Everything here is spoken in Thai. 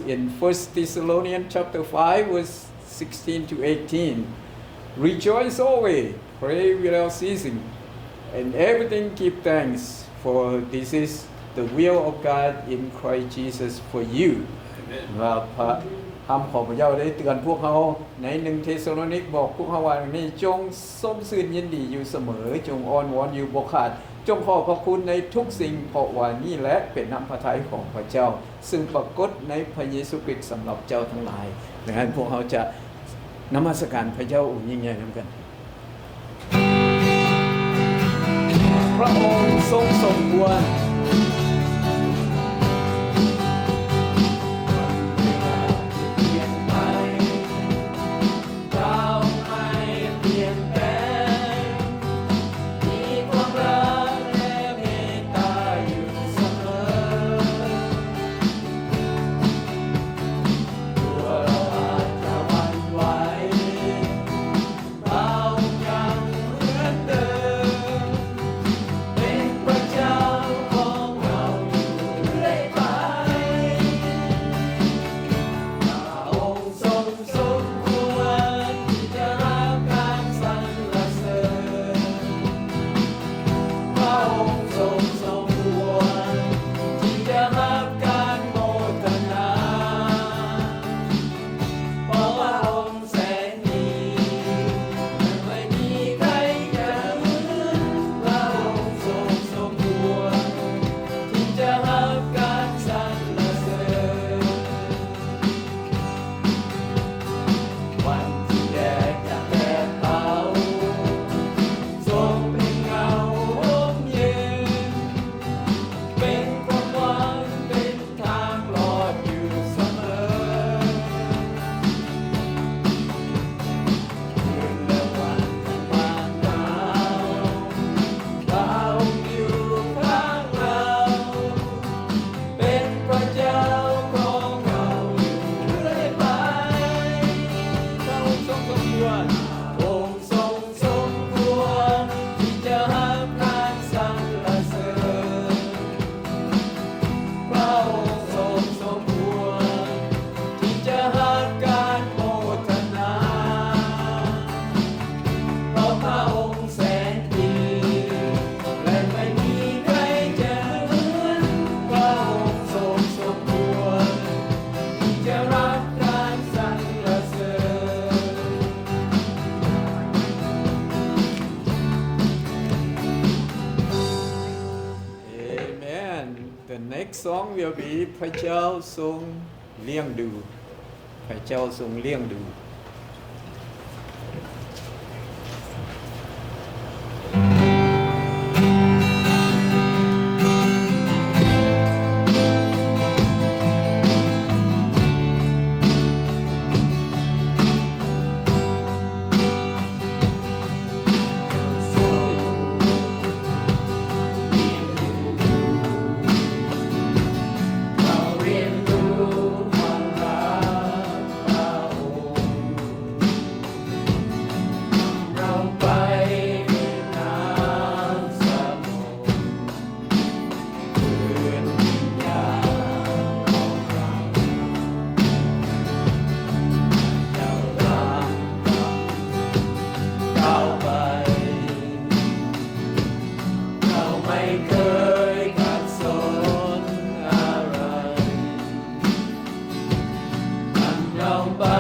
in 1 Thessalonians chapter 5 verse 16 to 18. Rejoice always, pray without ceasing, and everything give thanks, for this is the will of God in Christ Jesus for you. ว่าพระคำของพระเจ้าได้เตือนพวกเขาใน1 เทสโลนิกบอกพวกเขาว่านี่จงสมชื่นยินดีอยู่เสมอจงอ้อนวอนอยู่บ่ขาดจงขอบพระคุณในทุกสิ่งเพราะว่านี่แหละเป็นน้ำพระทัยของพระเจ้าซึ่งปรากฏในพระเยซูคริสต์สำหรับเจ้าทั้งหลายดังนั้นพวกเขาจะนมัสการพระเจ้าองค์ยิ่งใหญ่นำกันพระองค์ทรงสมควรsong will be พระเจ้าทรงเลี้ยงดูพระเจ้าทรงเลี้ยงดูไป